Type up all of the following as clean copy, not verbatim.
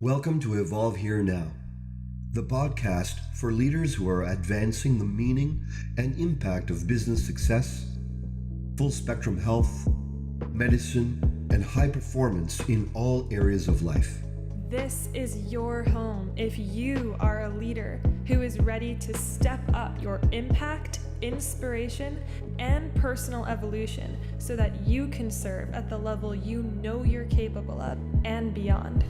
Welcome to Evolve Here Now, the podcast for leaders who are advancing the meaning and impact of business success, full spectrum health, medicine, and high performance in all areas of life. This is your home if you are a leader who is ready to step up your impact, inspiration, and personal evolution so that you can serve at the level you know you're capable of and beyond.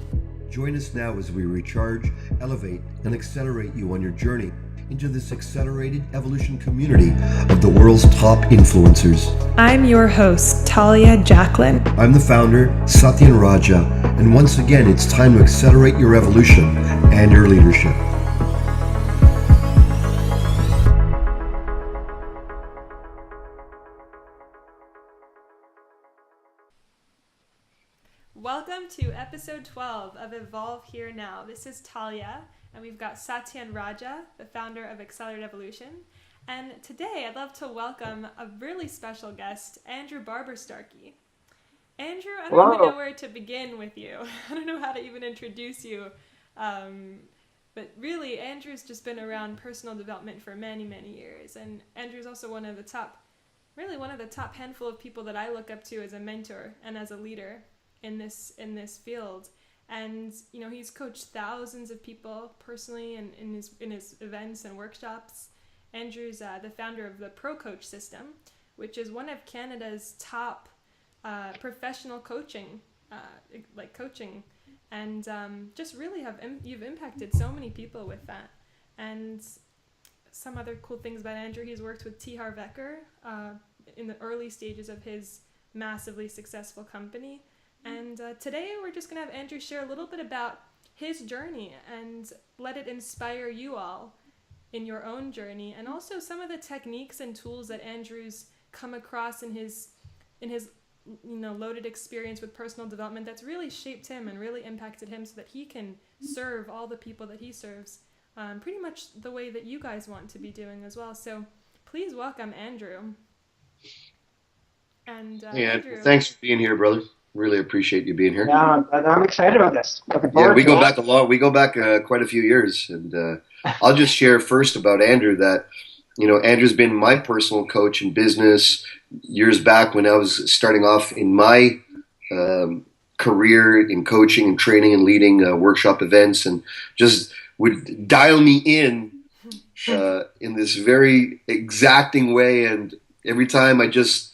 Join us now as we recharge, elevate, and accelerate you on your journey into this accelerated evolution community of the world's top influencers. I'm your host, Talia Jacqueline. I'm the founder, Satyan Raja, and once again, it's time to accelerate your evolution and your leadership. Welcome to episode 12 of Evolve Here Now. This is Talia, and we've got Satyan Raja, the founder of Accelerated Evolution. And today I'd love to welcome a really special guest, Andrew Barber Starkey. Andrew, I don't even know where to begin with you. I don't know how to even introduce you. But really, Andrew's just been around personal development for many, many years. And Andrew's also one of the top handful of people that I look up to as a mentor and as a leader in this field. And you know, he's coached thousands of people personally and in his events and workshops. Andrew's the founder of the Pro Coach system, which is one of Canada's top professional coaching, and just really you've impacted so many people with that. And some other cool things about Andrew: he's worked with T. Harv Eker in the early stages of his massively successful company. And today we're just going to have Andrew share a little bit about his journey and let it inspire you all in your own journey, and also some of the techniques and tools that Andrew's come across in his loaded experience with personal development that's really shaped him and really impacted him so that he can serve all the people that he serves pretty much the way that you guys want to be doing as well. So please welcome Andrew. And Andrew, thanks for being here, brother. Really appreciate you being here. Yeah, I'm excited about this. We go back a lot. We go back quite a few years, and I'll just share first about Andrew that, you know, Andrew's been my personal coach in business years back when I was starting off in my career in coaching and training and leading workshop events, and just would dial me in this very exacting way. And every time I just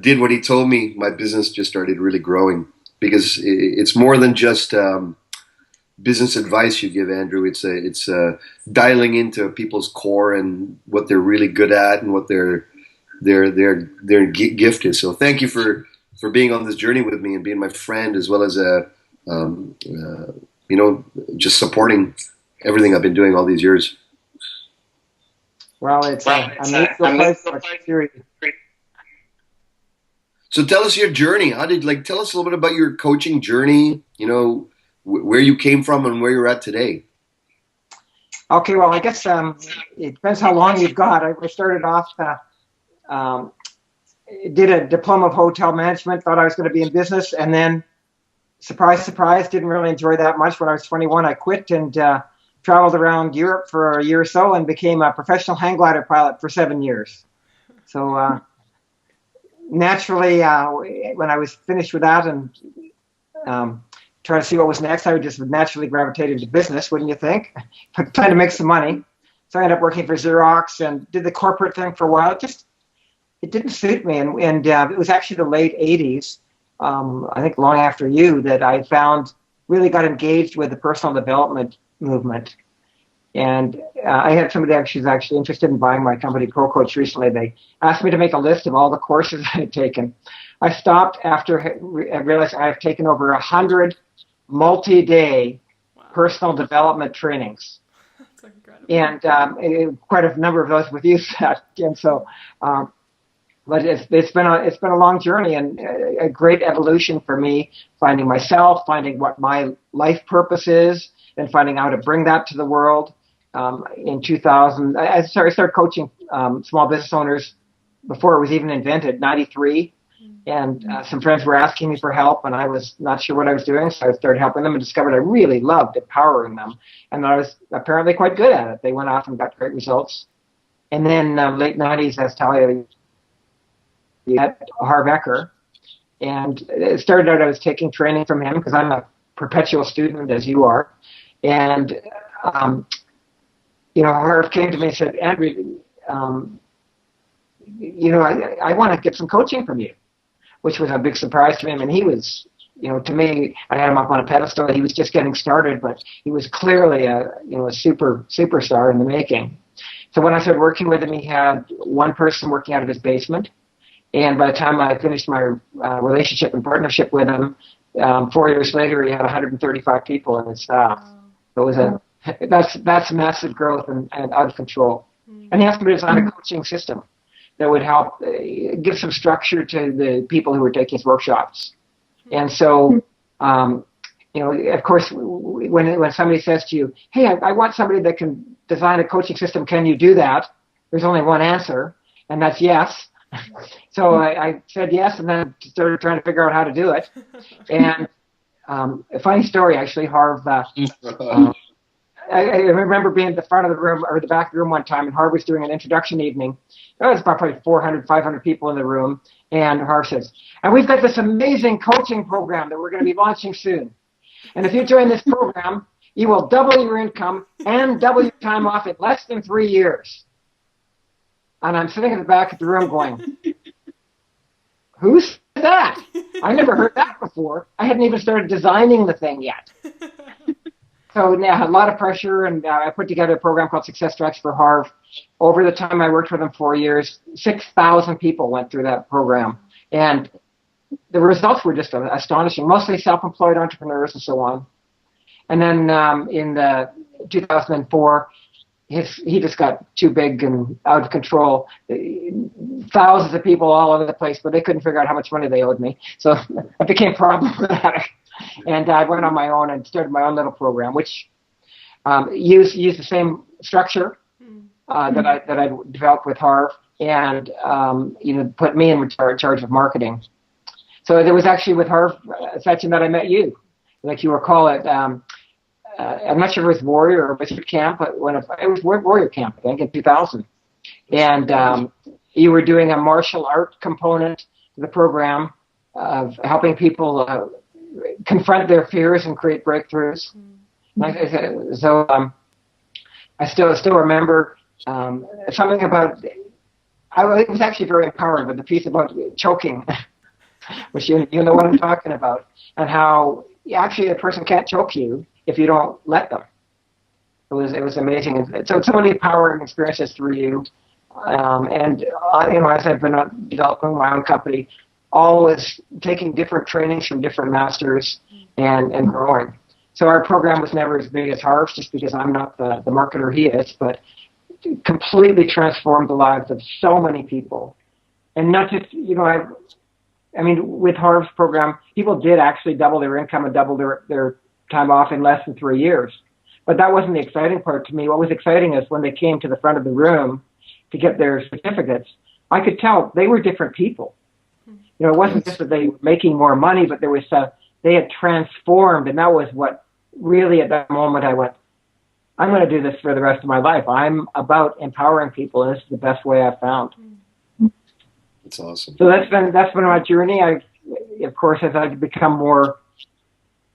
did what he told me, my business just started really growing, because it's more than just business advice you give, Andrew. It's dialing into people's core and what they're really good at and what their gift is. So thank you for being on this journey with me and being my friend, as well as just supporting everything I've been doing all these years. Well, it's a place for security. So tell us your journey. Tell us a little bit about your coaching journey, you know, where you came from and where you're at today. Okay, well, I guess it depends how long you've got. I started off, did a diploma of hotel management, thought I was going to be in business, and then, surprise, surprise, didn't really enjoy that much. When I was 21, I quit and traveled around Europe for a year or so and became a professional hang glider pilot for 7 years. So naturally, when I was finished with that and trying to see what was next, I would just naturally gravitate into business, wouldn't you think? Trying to make some money. So I ended up working for Xerox and did the corporate thing for a while. It didn't suit me. And it was actually the late 80s, I think long after you, that I really got engaged with the personal development movement. And I had somebody who's actually interested in buying my company, Pro Coach, recently. They asked me to make a list of all the courses I had taken. I stopped after I realized I have taken over 100 multi-day personal development trainings. That's incredible. And quite a number of those with you, Seth. And so, but it's been a long journey and a great evolution for me, finding myself, finding what my life purpose is, and finding how to bring that to the world. In 2000, I started coaching small business owners before it was even invented, 93. And some friends were asking me for help, and I was not sure what I was doing, so I started helping them and discovered I really loved empowering them. And I was apparently quite good at it. They went off and got great results. And then late 90s, as Talia at Harv Eker. And it started out I was taking training from him because I'm a perpetual student, as you are. And, Harv came to me and said, Andrew, I want to get some coaching from you, which was a big surprise to him. And he was, to me, I had him up on a pedestal. He was just getting started, but he was clearly a superstar in the making. So when I started working with him, he had one person working out of his basement. And by the time I finished my relationship and partnership with him, 4 years later, he had 135 people in his staff. Wow. So it was that's massive growth and out of control. And he asked me to design a coaching system that would help give some structure to the people who were taking his workshops. And so, of course, when somebody says to you, hey, I want somebody that can design a coaching system, can you do that? There's only one answer, and that's yes. So I said yes, and then started trying to figure out how to do it. And a funny story, actually, Harv. I remember being at the front of the room or the back of the room one time, and Harv was doing an introduction evening. There was probably 400, 500 people in the room, and Harv says, and we've got this amazing coaching program that we're going to be launching soon. And if you join this program, you will double your income and double your time off in less than 3 years. And I'm sitting in the back of the room going, who said that? I never heard that before. I hadn't even started designing the thing yet. So yeah, a lot of pressure, and I put together a program called Success Tracks for Harv. Over the time I worked with him 4 years, 6,000 people went through that program. And the results were just astonishing, mostly self-employed entrepreneurs and so on. And then in 2004, he just got too big and out of control. Thousands of people all over the place, but they couldn't figure out how much money they owed me. So I became problematic. And I went on my own and started my own little program, which used the same structure that I developed with Harv, and put me in charge of marketing. So it was actually with Harv Sachin that I met you, like you recall it. I'm not sure if it was Warrior or Wizard Camp, but it was Warrior Camp, I think, in 2000. And you were doing a martial art component to the program of helping people confront their fears and create breakthroughs. So I still remember something about, it was actually very empowering, but the piece about choking, which you know what I'm talking about, and how actually a person can't choke you if you don't let them. It was amazing. And so many empowering experiences through you. And as I've been developing my own company, always taking different trainings from different masters and growing. So our program was never as big as Harv's, just because I'm not the marketer he is, but completely transformed the lives of so many people. And not just, with Harv's program, people did actually double their income and double their time off in less than 3 years. But that wasn't the exciting part to me. What was exciting is when they came to the front of the room to get their certificates, I could tell they were different people. It wasn't just that they were making more money, but they had transformed, and that was what really at that moment I went, I'm going to do this for the rest of my life. I'm about empowering people, and this is the best way I've found. That's awesome. So that's been my journey. Of course, as I've become more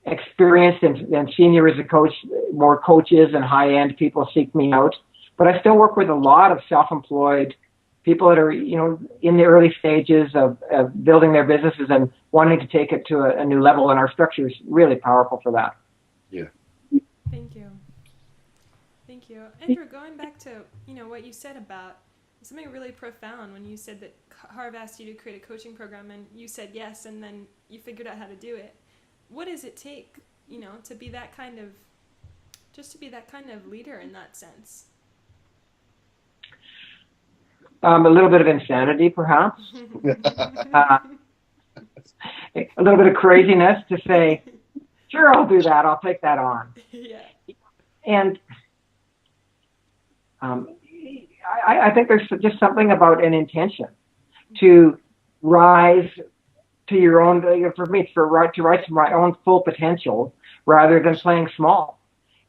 experienced and senior as a coach, more coaches and high-end people seek me out. But I still work with a lot of self-employed people that are, in the early stages of building their businesses and wanting to take it to a new level. And our structure is really powerful for that. Yeah. Thank you. Andrew, going back to, what you said about something really profound when you said that Harv asked you to create a coaching program and you said yes, and then you figured out how to do it. What does it take, to be that kind of leader in that sense? A little bit of insanity, perhaps. A little bit of craziness to say, sure, I'll do that. I'll take that on. Yeah. And I think there's just something about an intention to rise to your own, for me, to rise to my own full potential rather than playing small.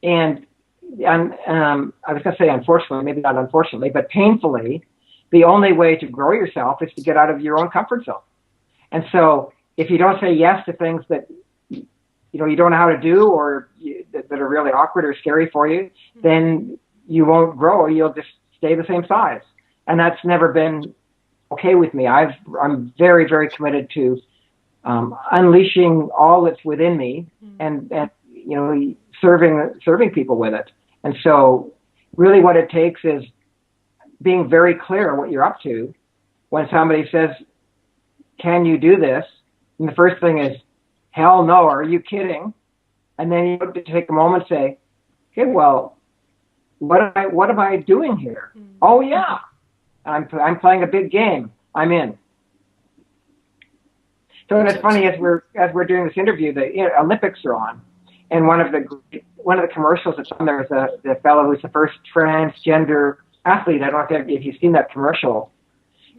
And I was going to say, unfortunately, maybe not unfortunately, but painfully, the only way to grow yourself is to get out of your own comfort zone. And so if you don't say yes to things that, you don't know how to do or that are really awkward or scary for you, then you won't grow. You'll just stay the same size. And that's never been okay with me. I'm very, very committed to unleashing all that's within me and serving people with it. And so really what it takes is being very clear what you're up to. When somebody says, can you do this? And the first thing is, hell no, are you kidding? And then you have to take a moment and say, okay, well, what am I doing here? Oh yeah, I'm playing a big game. I'm in. So it's funny, as we're doing this interview, the Olympics are on, and one of the commercials that's on there is the fellow who's the first transgender athlete. I don't know if you've seen that commercial,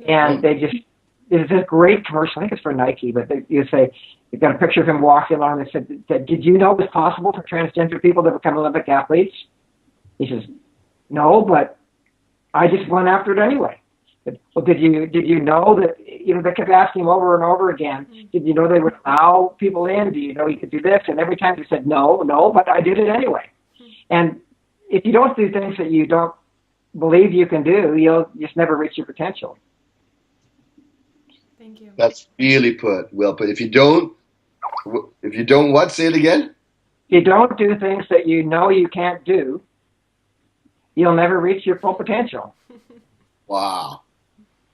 and it's this great commercial. I think it's for Nike, but you've got a picture of him walking along. They said, "Did you know it was possible for transgender people to become Olympic athletes?" He says, "No, but I just went after it anyway." Well, did you know that, they kept asking him over and over again, did you know they would allow people in? Do you know you could do this? And every time he said, no, but I did it anyway. And if you don't do things that you don't believe you can do, you'll just never reach your potential. Thank you. That's really well put. If you don't what? Say it again? If you don't do things that you know you can't do, you'll never reach your full potential. Wow.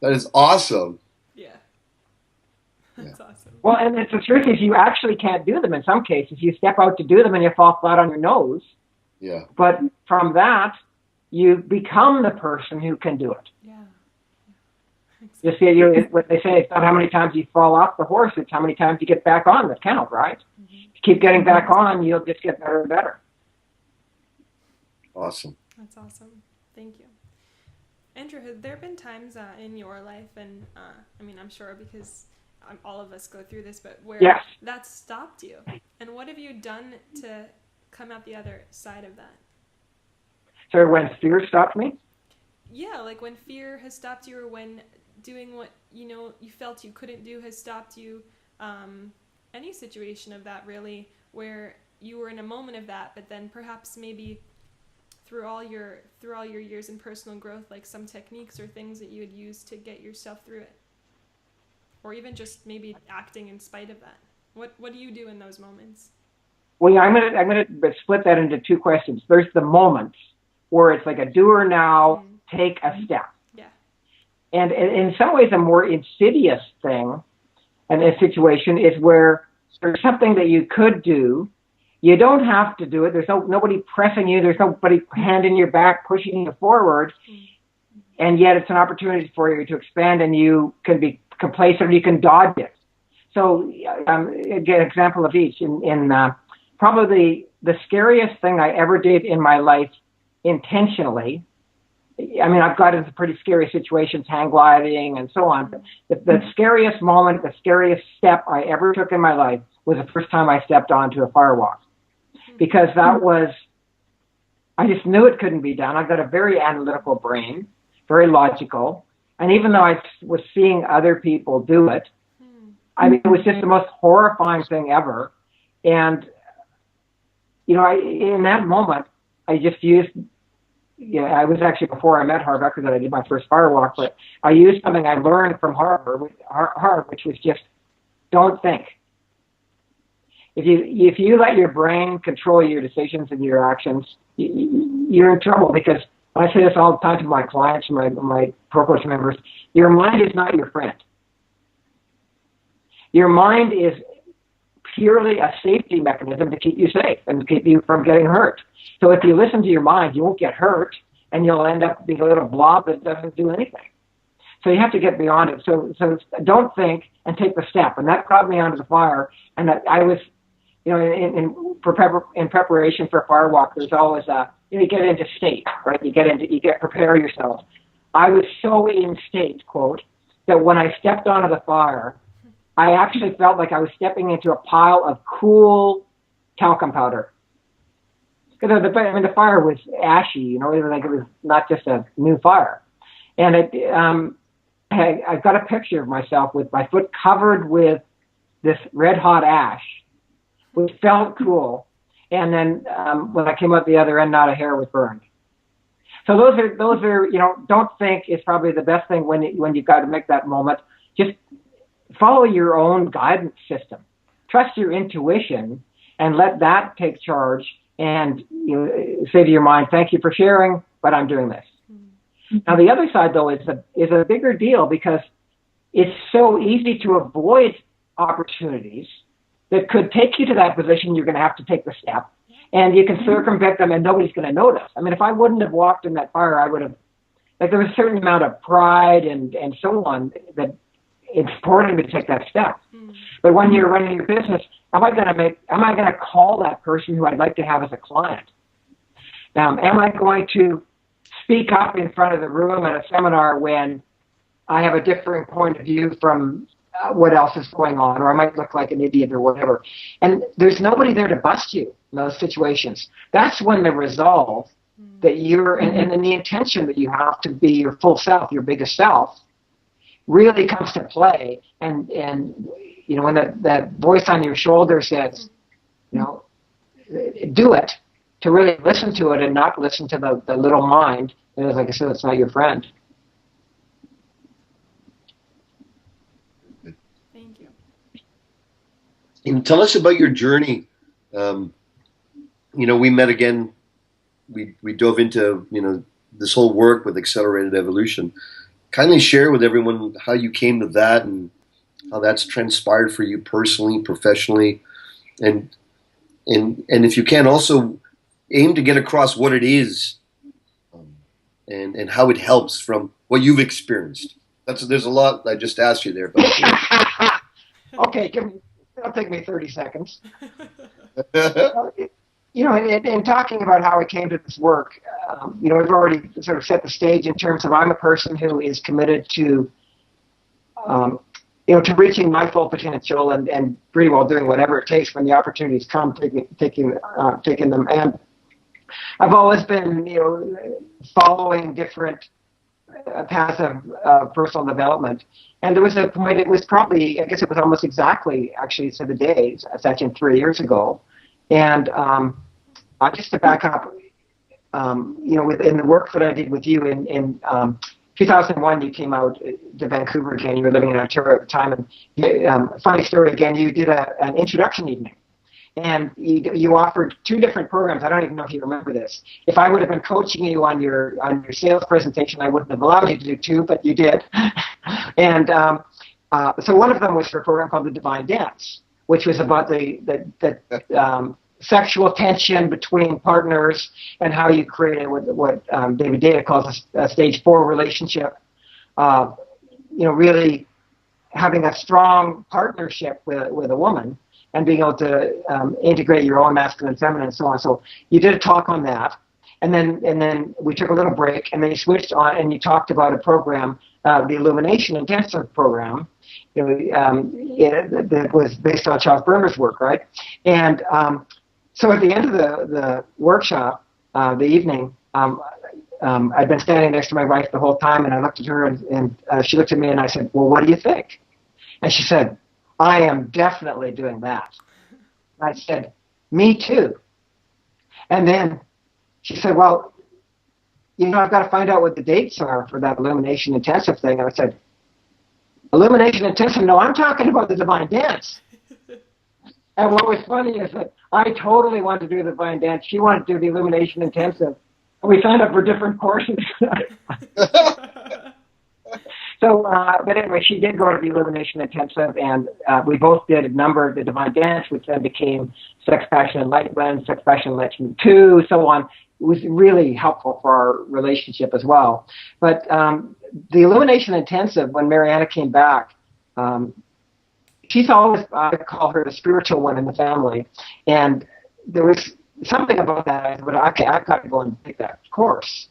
That is awesome. Yeah. That's awesome. Well, and the truth is you actually can't do them in some cases. You step out to do them and you fall flat on your nose. Yeah. But from that, you become the person who can do it. Yeah. Exactly. You see, what they say, it's not how many times you fall off the horse, it's how many times you get back on that count, right? If you keep getting back on, you'll just get better and better. Awesome. That's awesome. Thank you. Andrew, have there been times in your life, and I'm sure because all of us go through this, but where that stopped you? And what have you done to come out the other side of that? So when fear stopped me? Yeah, like when fear has stopped you, or when doing what you felt you couldn't do has stopped you. Any situation of that, really, where you were in a moment of that, but then perhaps maybe through all your years in personal growth, like some techniques or things that you would use to get yourself through it, or even just maybe acting in spite of that. What do you do in those moments? Well, yeah, I'm gonna split that into two questions. There's the moments where it's like a do or now, take a step. Yeah. And in some ways, a more insidious thing in a situation is where there's something that you could do. You don't have to do it. There's nobody pressing you. There's nobody handing your back, pushing you forward. And yet it's an opportunity for you to expand, and you can be complacent or you can dodge it. So again, example of each. In probably the scariest thing I ever did in my life intentionally, I've got into pretty scary situations, hang gliding and so on. But the scariest moment, the scariest step I ever took in my life was the first time I stepped onto a firewalk. Because I just knew it couldn't be done. I've got a very analytical brain, very logical. And even though I was seeing other people do it, it was just the most horrifying thing ever. And, in that moment, I just used, I was actually before I met Harvard that I did my first firewalk, but I used something I learned from Harvard, which was just don't think. If you let your brain control your decisions and your actions, you're in trouble. Because I say this all the time to my clients and my pro coach members, your mind is not your friend. Your mind is purely a safety mechanism to keep you safe and to keep you from getting hurt. So if you listen to your mind, you won't get hurt, and you'll end up being a little blob that doesn't do anything. So you have to get beyond it. So don't think and take the step. And that brought me onto the fire. And I was, in preparation for a fire walk, there's always you get into state, right? Prepare yourself. I was so in state, quote, that when I stepped onto the fire, I actually felt like I was stepping into a pile of cool talcum powder. Because the fire was ashy, you know, it was not just a new fire. And I got a picture of myself with my foot covered with this red hot ash, which felt cool. And then when I came out the other end, not a hair was burned. So those are you know, don't think it's probably the best thing when you've got to make that moment. Just follow your own guidance system. Trust your intuition and let that take charge. And you say to your mind, "Thank you for sharing, but I'm doing this." Mm-hmm. Now the other side though is a bigger deal, because it's so easy to avoid opportunities that could take you to that position. You're going to have to take the step, and you can circumvent them, and nobody's going to notice. I mean, if I wouldn't have walked in that fire, I would have. Like, there was a certain amount of pride and so on that it's important to take that step. Mm. But when you're running your business, am I going to call that person who I'd like to have as a client? Am I going to speak up in front of the room at a seminar when I have a different point of view from what else is going on, or I might look like an idiot or whatever? And there's nobody there to bust you in those situations. That's when the resolve that you're, and the intention that you have to be your full self, your biggest self, really comes to play. And you know, when that voice on your shoulder says, you know, do it, to really listen to it and not listen to the little mind. And like I said, it's not your friend. Thank you. And tell us about your journey. You know, we met again. We dove into, you know, this whole work with accelerated evolution. Kindly share with everyone how you came to that and how that's transpired for you personally, professionally, and if you can, also aim to get across what it is, and how it helps from what you've experienced. There's a lot I just asked you there, but okay, it'll take me 30 seconds. You know, in talking about how I came to this work, you know, we've already sort of set the stage in terms of I'm a person who is committed to, you know, to reaching my full potential and pretty well doing whatever it takes when the opportunities come, taking them. And I've always been, you know, following different paths of personal development. And there was a point, it was probably, I guess it was almost exactly, actually, to the day, actually 3 years ago. And just to back up, you know, in the work that I did with you in 2001, you came out to Vancouver again. You were living in Ontario at the time. And funny story again, you did an introduction evening. And you offered 2 different programs. I don't even know if you remember this. If I would have been coaching you on your sales presentation, I wouldn't have allowed you to do 2, but you did. And so one of them was for a program called the Divine Dance, which was about the sexual tension between partners and how you create what David Data calls a stage 4 relationship. You know, really having a strong partnership with a woman and being able to integrate your own masculine and feminine and so on. So you did a talk on that, and then we took a little break, and then you switched on and you talked about a program, the Illumination Intensive program, you know, that was based on Charles Burmer's work, right? And so at the end of the workshop, the evening, I'd been standing next to my wife the whole time, and I looked at her, and she looked at me, and I said, "Well, what do you think?" And she said, "I am definitely doing that." And I said, "Me too." And then she said, "Well, you know, I've got to find out what the dates are for that Illumination Intensive thing." And I said, "Illumination Intensive? No, I'm talking about the Divine Dance." And what was funny is that I totally wanted to do the Divine Dance. She wanted to do the Illumination Intensive. And we signed up for different courses. So, but anyway, she did go to the Illumination Intensive, and we both did a number of the Divine Dance, which then became Sex, Passion, Enlightenment, Sex, Passion, Enlightenment 2, so on. It was really helpful for our relationship as well. But the Illumination Intensive, when Mariana came back, she's always, I call her the spiritual one in the family, and there was something about that. I said, "But I've got to go and take that course."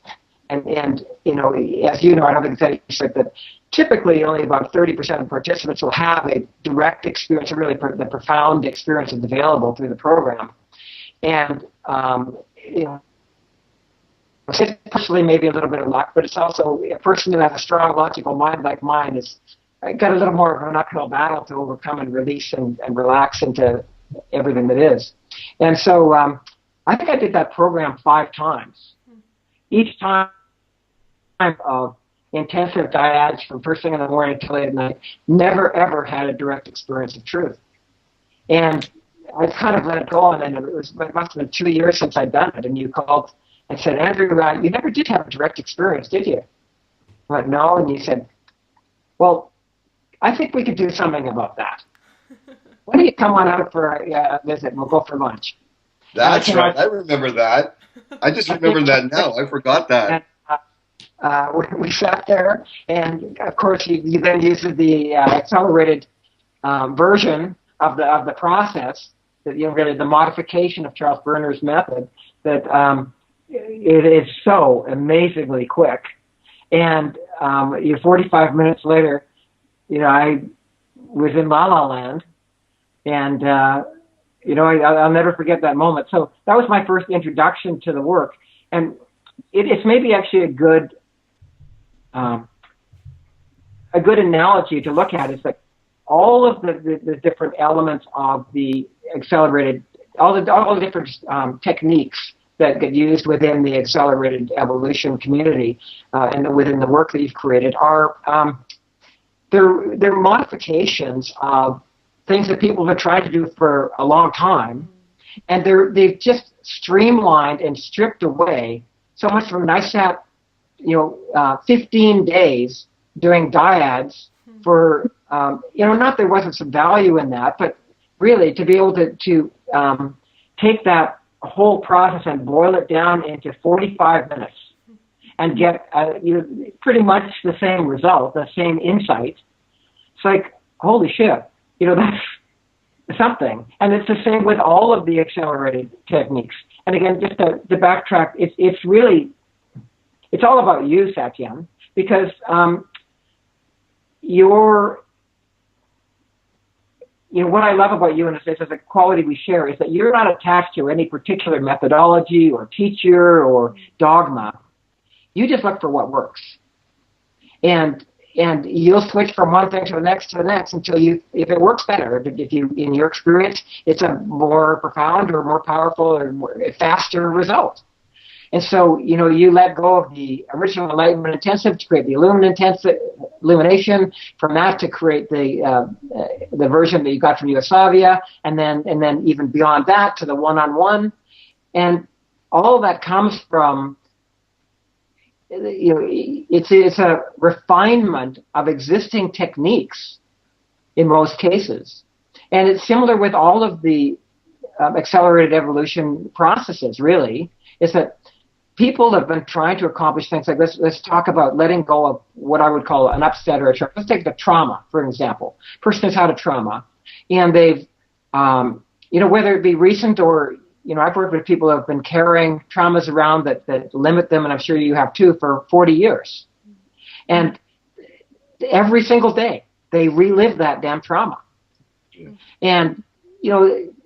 And as you know, I don't think it's any secret that typically only about 30% of participants will have a direct experience, or really the profound experience that's available through the program. And it's personally maybe a little bit of luck, but it's also a person who has a strong logical mind like mine has got a little more of an uphill battle to overcome and release and relax into everything that is. And so I think I did that program 5 times. Each time of intensive dyads from first thing in the morning until late at night, never ever had a direct experience of truth. And I kind of let it go, and then it must have been 2 years since I'd done it, and you called and said, Andrew, you never did have a direct experience, did you? I went, no, and you said, well, I think we could do something about that. Why don't you come on out for a visit, and we'll go for lunch. That's right. I remember that. I just remembered that now. I forgot that. And, we sat there, and of course, you then used the accelerated version of the process, that really the modification of Charles Berner's method. That it is so amazingly quick, and 45 minutes later, I was in La La Land, and I'll never forget that moment. So that was my first introduction to the work, and it's maybe actually a good analogy to look at. Is that all of the different elements of the accelerated, all the different techniques that get used within the accelerated evolution community and within the work that you've created are they're modifications of things that people have tried to do for a long time, and they've just streamlined and stripped away so much from. I sat 15 days doing dyads for not there wasn't some value in that, but really to be able to take that whole process and boil it down into 45 minutes and get pretty much the same result, the same insight. It's like, holy shit, that's something. And it's the same with all of the accelerated techniques. And again, just to backtrack, it's all about you, Satyen, because what I love about you, and it's a quality we share, is that you're not attached to any particular methodology or teacher or dogma. You just look for what works. And you'll switch from one thing to the next until if it works better, if you, in your experience, it's a more profound or more powerful or faster result. And so, you let go of the original enlightenment intensive to create the illumination, from that to create the version that you got from Yugoslavia, and then even beyond that to the one-on-one. And all of that comes from, it's a refinement of existing techniques in most cases. And it's similar with all of the accelerated evolution processes, really, is that people have been trying to accomplish things like this. Let's talk about letting go of what I would call an upset or a trauma. Let's take the trauma, for example. Person has had a trauma, and they've, whether it be recent or, I've worked with people who have been carrying traumas around that limit them, and I'm sure you have too, for 40 years. And every single day, they relive that damn trauma. Yeah. And,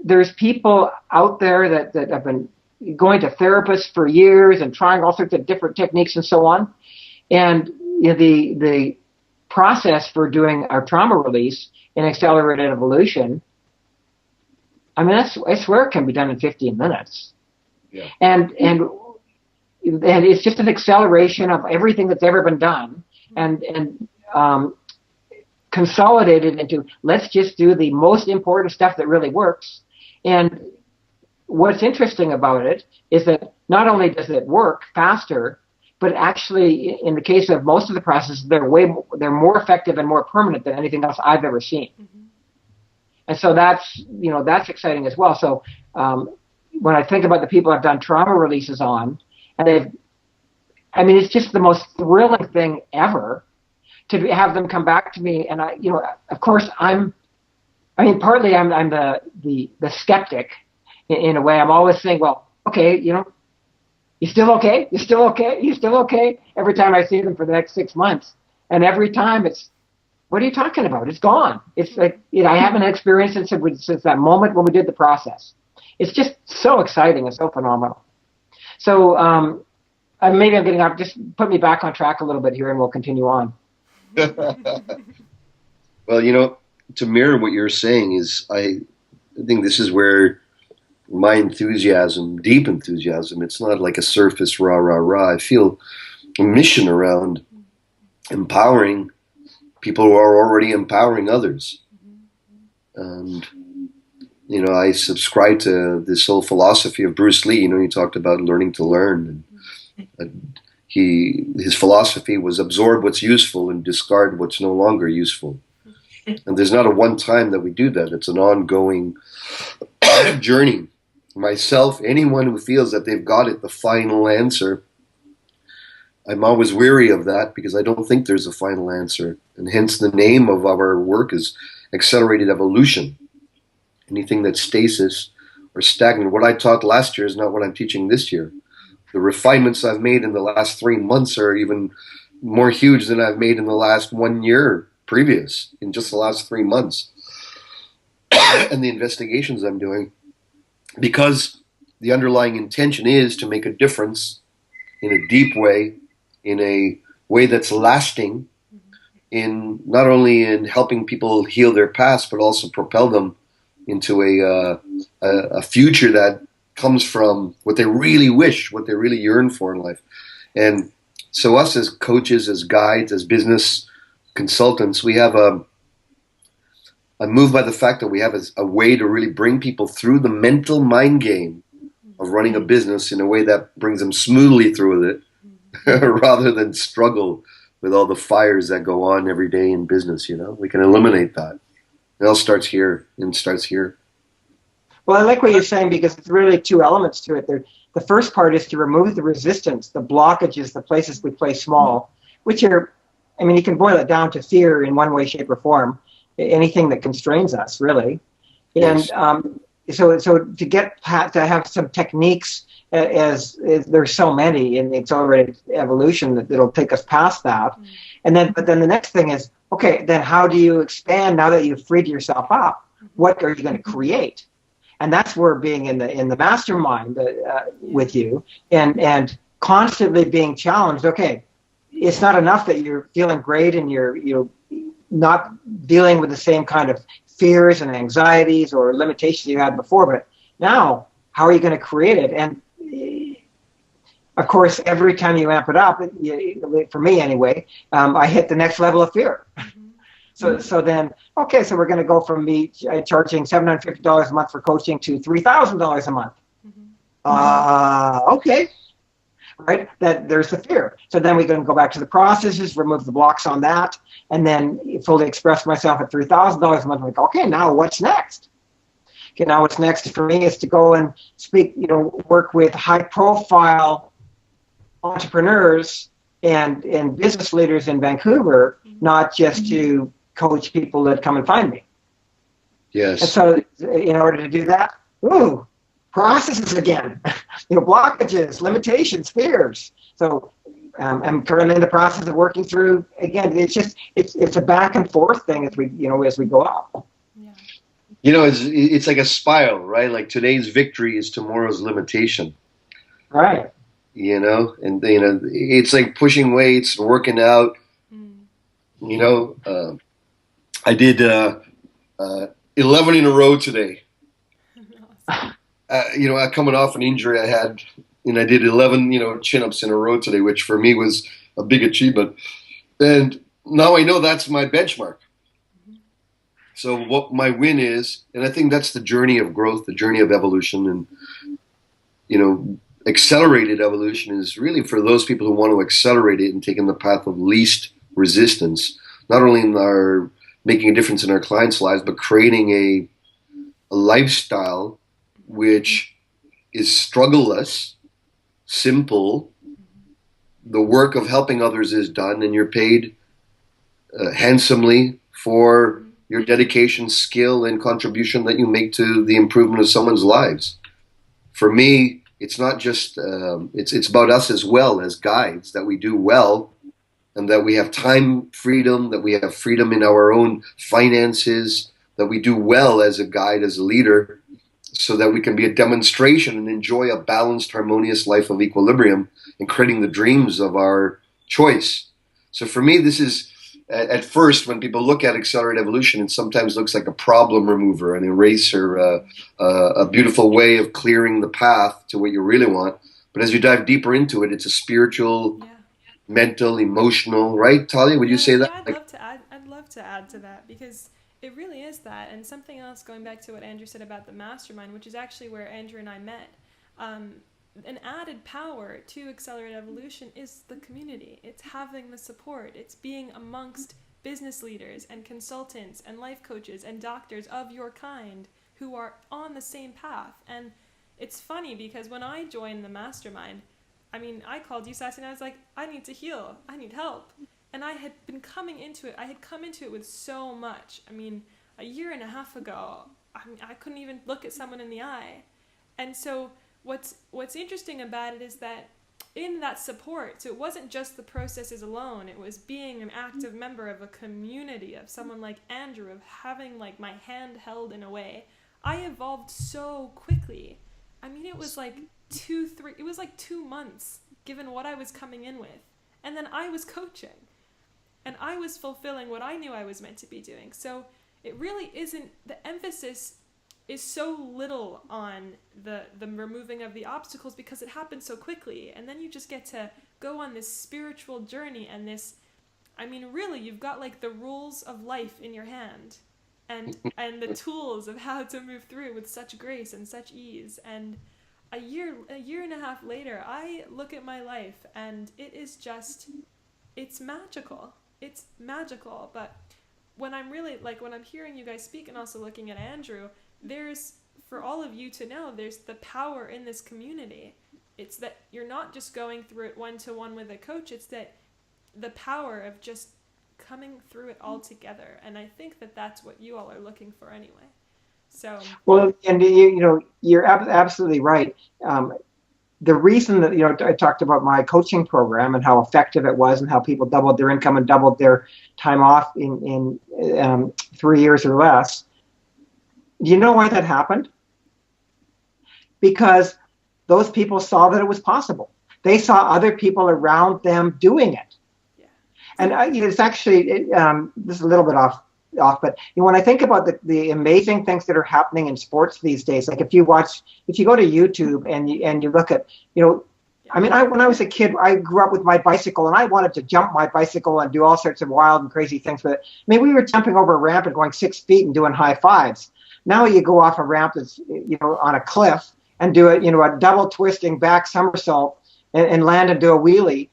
there's people out there that have been going to therapists for years and trying all sorts of different techniques and so on. And the process for doing our trauma release in accelerated evolution, I swear it can be done in 15 minutes. Yeah. And it's just an acceleration of everything that's ever been done and consolidated into, let's just do the most important stuff that really works. And what's interesting about it is that not only does it work faster, but actually, in the case of most of the processes, they're more effective and more permanent than anything else I've ever seen. Mm-hmm. And so that's exciting as well. So when I think about the people I've done trauma releases on, and it's just the most thrilling thing ever to have them come back to me. And of course, partly I'm the skeptic. In a way, I'm always saying, well, okay, You still okay? You still okay? You still okay? Every time I see them for the next 6 months. And every time it's, what are you talking about? It's gone. It's like, I haven't experienced it since that moment when we did the process. It's just so exciting and so phenomenal. So maybe I'm getting off. Just put me back on track a little bit here and we'll continue on. Well, to mirror what you're saying is I think this is where my enthusiasm, deep enthusiasm, it's not like a surface rah, rah, rah. I feel a mission around empowering people who are already empowering others. And, I subscribe to this whole philosophy of Bruce Lee. He talked about learning to learn. And his philosophy was absorb what's useful and discard what's no longer useful. And there's not a one time that we do that. It's an ongoing journey. Myself, anyone who feels that they've got it, the final answer, I'm always weary of that because I don't think there's a final answer. And hence the name of our work is accelerated evolution. Anything that's stasis or stagnant. What I taught last year is not what I'm teaching this year. The refinements I've made in the last 3 months are even more huge than I've made in the last 1 year previous, in just the last 3 months. And the investigations I'm doing, because the underlying intention is to make a difference in a deep way, in a way that's lasting, in not only in helping people heal their past, but also propel them into a future that comes from what they really wish, what they really yearn for in life. And so us as coaches, as guides, as business consultants, we have I'm moved by the fact that we have a way to really bring people through the mental mind game of running a business in a way that brings them smoothly through it rather than struggle with all the fires that go on every day in business. We can eliminate that. It all starts here and starts here. Well, I like what you're saying because it's really two elements to it. The first part is to remove the resistance, the blockages, the places we play small, which are, you can boil it down to fear in one way, shape, or form. Anything that constrains us, really. Yes. And so to have some techniques, as there's so many in the accelerated evolution that'll take us past that. But then the next thing is, okay, then how do you expand now that you've freed yourself up? What are you going to create? And that's where being in the mastermind with you and constantly being challenged. Okay, it's not enough that you're feeling great and you're not dealing with the same kind of fears and anxieties or limitations you had before, but now how are you going to create it? And of course, every time you amp it up, for me anyway, I hit the next level of fear. So then, okay, so we're going to go from me charging $750 a month for coaching to $3,000 a month. Okay. Right? That there's the fear. So then we're going to go back to the processes, remove the blocks on that, and then fully express myself at $3,000 a month. Like, okay, now what's next? Okay, now what's next for me is to go and speak, work with high-profile entrepreneurs and business leaders in Vancouver, not just to coach people that come and find me. Yes. And so in order to do that, processes again, blockages, limitations, fears. So I'm currently in the process of working through, again, it's a back and forth thing as we go up. Yeah. It's like a spiral, right? Like today's victory is tomorrow's limitation. Right. And it's like pushing weights, working out. I did 11 in a row today. Coming off an injury I had, and I did 11, chin-ups in a row today, which for me was a big achievement. And now I know that's my benchmark. So what my win is, and I think that's the journey of growth, the journey of evolution, and, accelerated evolution is really for those people who want to accelerate it and take in the path of least resistance, not only in our making a difference in our clients' lives, but creating a lifestyle which is struggleless, simple. The work of helping others is done, and you're paid handsomely for your dedication, skill, and contribution that you make to the improvement of someone's lives. For me, it's not just it's about us as well as guides, that we do well, and that we have time freedom, that we have freedom in our own finances, that we do well as a guide, as a leader, so that we can be a demonstration and enjoy a balanced, harmonious life of equilibrium and creating the dreams of our choice. So for me, this is, at first, when people look at accelerated evolution, it sometimes looks like a problem remover, an eraser, a beautiful way of clearing the path to what you really want. But as you dive deeper into it, it's a spiritual, mental, emotional, right, Talia? Would you say that? Yeah, I'd love to add to that, because it really is that. And something else, going back to what Andrew said about the mastermind, which is actually where Andrew and I met. An added power to accelerated evolution is the community. It's having the support. It's being amongst business leaders and consultants and life coaches and doctors of your kind who are on the same path. And it's funny because when I joined the mastermind, I mean, I called you, Sassy, and I was like, I need to heal. I need help. And I had been coming into it. I had come into it with so much. I mean, a year and a half ago, I couldn't even look at someone in the eye. And so what's interesting about it is that in that support, so it wasn't just the processes alone, it was being an active member of a community, of someone like Andrew, of having like my hand held in a way. I evolved so quickly. I mean, it was like 2 months given what I was coming in with. And then I was coaching. And I was fulfilling what I knew I was meant to be doing. So it really isn't, the emphasis is so little on the removing of the obstacles because it happens so quickly. And then you just get to go on this spiritual journey and this, I mean, really, you've got like the rules of life in your hand and the tools of how to move through with such grace and such ease. And a year and a half later, I look at my life and it is just, it's magical. It's magical. But when I'm really, like, when I'm hearing you guys speak and also looking at Andrew, there's, for all of you to know, there's the power in this community. It's that you're not just going through it one-to-one with a coach. It's that the power of just coming through it all together. And I think that that's what you all are looking for anyway. So well, and you're absolutely right. The reason that I talked about my coaching program and how effective it was and how people doubled their income and doubled their time off in 3 years or less. Do you know why that happened? Because those people saw that it was possible. They saw other people around them doing it. Yeah. And it's actually this is a little bit off, but when I think about the amazing things that are happening in sports these days, like if you go to YouTube and you look at, I mean, when I was a kid, I grew up with my bicycle and I wanted to jump my bicycle and do all sorts of wild and crazy things with it. I mean, we were jumping over a ramp and going 6 feet and doing high fives. Now you go off a ramp that's, on a cliff and do a double twisting back somersault and land and do a wheelie.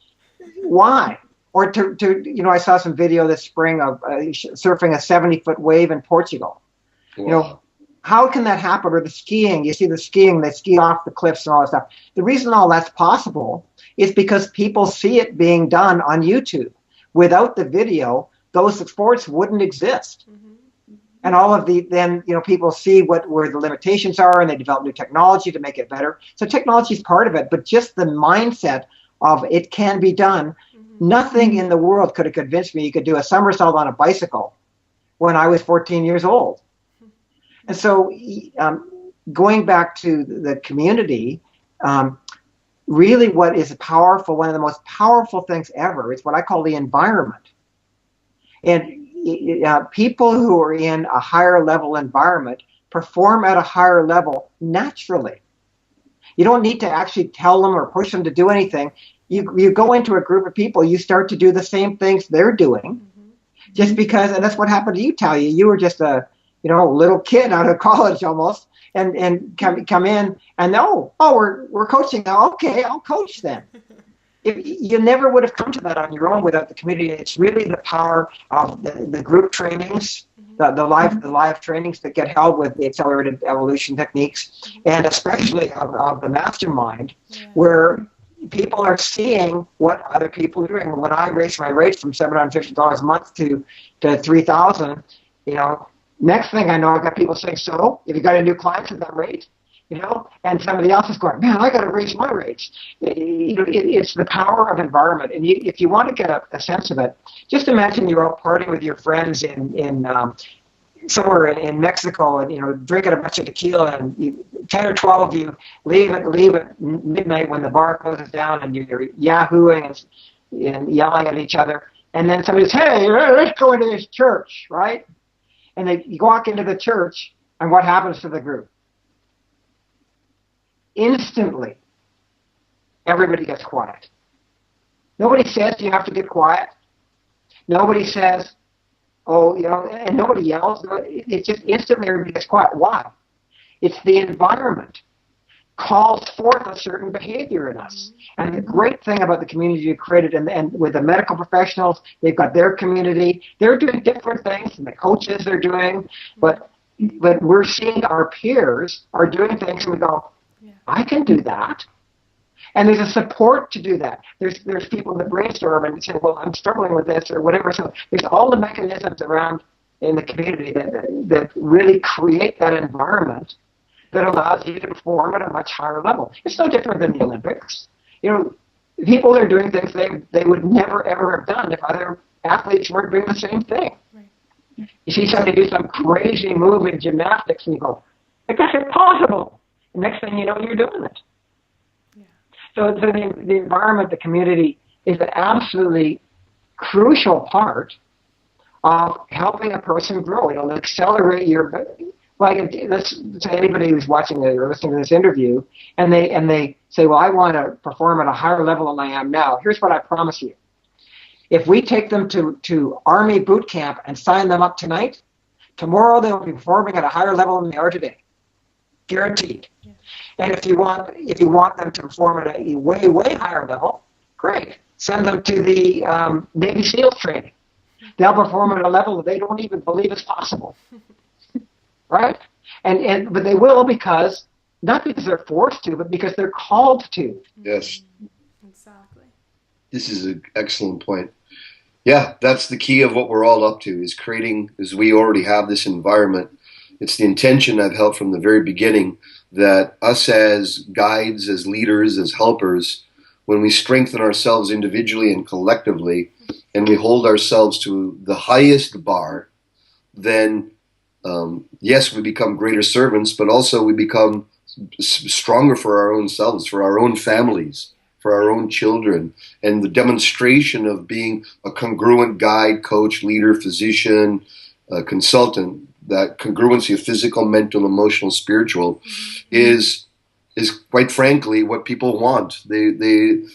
Why? Or I saw some video this spring of surfing a 70-foot wave in Portugal. Wow. How can that happen? Or the skiing, you see the skiing, they ski off the cliffs and all that stuff. The reason all that's possible is because people see it being done on YouTube. Without the video, those sports wouldn't exist. Mm-hmm. And all of people see where the limitations are and they develop new technology to make it better. So technology is part of it, but just the mindset of it can be done. Mm-hmm. Nothing in the world could have convinced me you could do a somersault on a bicycle when I was 14 years old. Mm-hmm. And so going back to the community, really what is powerful, one of the most powerful things ever is what I call the environment. And people who are in a higher level environment perform at a higher level naturally. You don't need to actually tell them or push them to do anything. You go into a group of people, you start to do the same things they're doing, just because, and that's what happened to you, Talia. You were just a little kid out of college almost, and come in and we're coaching now. Okay, I'll coach then. You never would have come to that on your own without the community. It's really the power of the group trainings, the live trainings that get held with the accelerated evolution techniques, and especially of the mastermind, where people are seeing what other people are doing. When I raised my rates from $750 a month to $3,000, next thing I know, I've got people saying, "So, have you got a new client at that rate?" and somebody else is going, man, I got to raise my rates. It's the power of environment. And if you want to get a sense of it, just imagine you're out partying with your friends in somewhere in Mexico, and drinking a bunch of tequila, and 10 or 12 of you leave at midnight when the bar closes down, and you're yahooing and yelling at each other. And then somebody says, hey, let's go into this church, right? And you walk into the church, and what happens to the group? Instantly, everybody gets quiet. Nobody says you have to get quiet. Nobody says, and nobody yells. It's just instantly everybody gets quiet. Why? It's the environment calls forth a certain behavior in us. And the great thing about the community you created, and with the medical professionals, they've got their community. They're doing different things, and the coaches are doing, but we're seeing our peers are doing things, and we go, I can do that. And there's a support to do that. There's people that brainstorm and say, well, I'm struggling with this or whatever. So there's all the mechanisms around in the community that really create that environment that allows you to perform at a much higher level. It's no different than the Olympics. People are doing things they would never, ever have done if other athletes weren't doing the same thing. Right. You see somebody do some crazy move in gymnastics, and you go, that's impossible. The next thing you know, you're doing it. Yeah. So the environment, the community, is an absolutely crucial part of helping a person grow. It'll accelerate your... let's say anybody who's watching or listening to this interview, and they say, well, I want to perform at a higher level than I am now. Here's what I promise you. If we take them to Army boot camp and sign them up tonight, tomorrow they'll be performing at a higher level than they are today. Guaranteed. Yeah. And if you want them to perform at a way, way higher level, great. Send them to the Navy SEALs training. They'll perform at a level that they don't even believe is possible. Right? But they will not because they're forced to, but because they're called to. Yes. Exactly. This is an excellent point. Yeah, that's the key of what we're all up to, is creating, as we already have this environment. It's the intention I've held from the very beginning that us as guides, as leaders, as helpers, when we strengthen ourselves individually and collectively, and we hold ourselves to the highest bar, then yes, we become greater servants, but also we become stronger for our own selves, for our own families, for our own children. And the demonstration of being a congruent guide, coach, leader, physician, consultant, that congruency of physical, mental, emotional, spiritual, is quite frankly what people want. The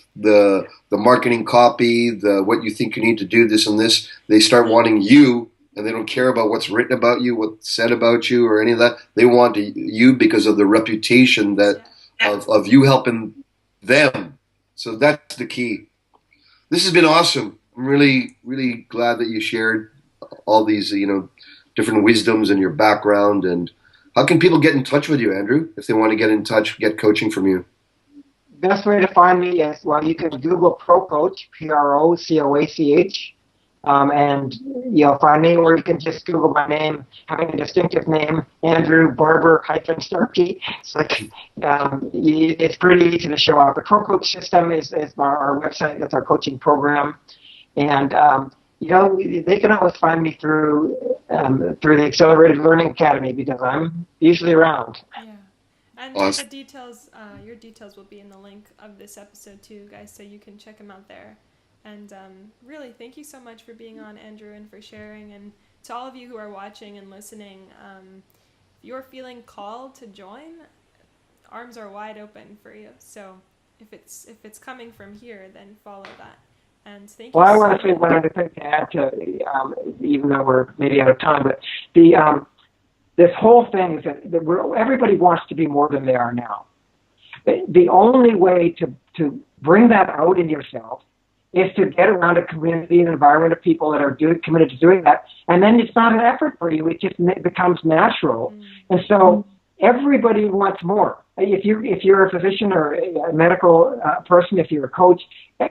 marketing copy, the what you think you need to do, this and this, they start wanting you. And they don't care about what's written about you, what's said about you, or any of that. They want you because of the reputation of you helping them. So that's the key. This has been awesome. I'm really, really glad that you shared all these, different wisdoms and your background. And how can people get in touch with you, Andrew, if they want to get in touch, get coaching from you? Best way to find me is, you can Google Pro Coach, PROCOACH. And you'll find me, or you can just Google my name, having a distinctive name, Andrew Barber -Starkey. It's pretty easy to show up. The Pro Coach system is our website. That's our coaching program, and they can always find me through the Accelerated Learning Academy, because I'm usually around. Yeah, and awesome. the details, your details will be in the link of this episode too, guys, so you can check them out there. And really, thank you so much for being on, Andrew, and for sharing. And to all of you who are watching and listening, if you're feeling called to join, arms are wide open for you. So if it's coming from here, then follow that. And thank you. Well, I want to say one other thing to add to, even though we're maybe out of time, but this whole thing is that everybody wants to be more than they are now. The only way to bring that out in yourself is to get around a community and environment of people that are committed to doing that. And then it's not an effort for you. It just becomes natural. And so everybody wants more. if you're a physician or a medical person, if you're a coach,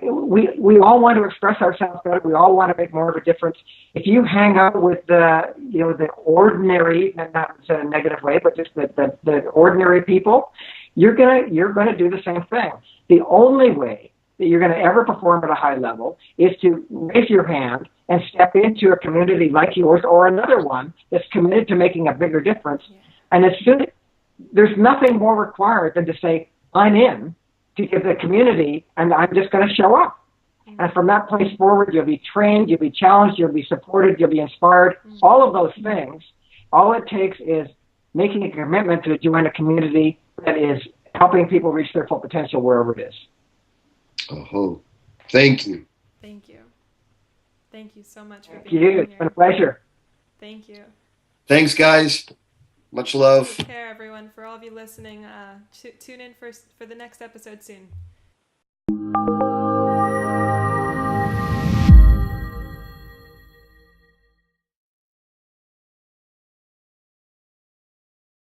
we all want to express ourselves better. We all want to make more of a difference. If you hang out with the ordinary, not in a negative way, but just the ordinary people, you're gonna do the same thing. The only way that you're going to ever perform at a high level is to raise your hand and step into a community like yours or another one that's committed to making a bigger difference. Yeah. And there's nothing more required than to say, I'm in to give the community, and I'm just going to show up. Mm-hmm. And from that place forward, you'll be trained, you'll be challenged, you'll be supported, you'll be inspired. Mm-hmm. All of those things, all it takes is making a commitment to join a community that is helping people reach their full potential wherever it is. Oh, thank you. Thank you. Thank you so much for Thank being you. here. It's been a pleasure. Thank you. Thanks, guys. Much love. Take care, everyone. For all of you listening, tune in for the next episode soon.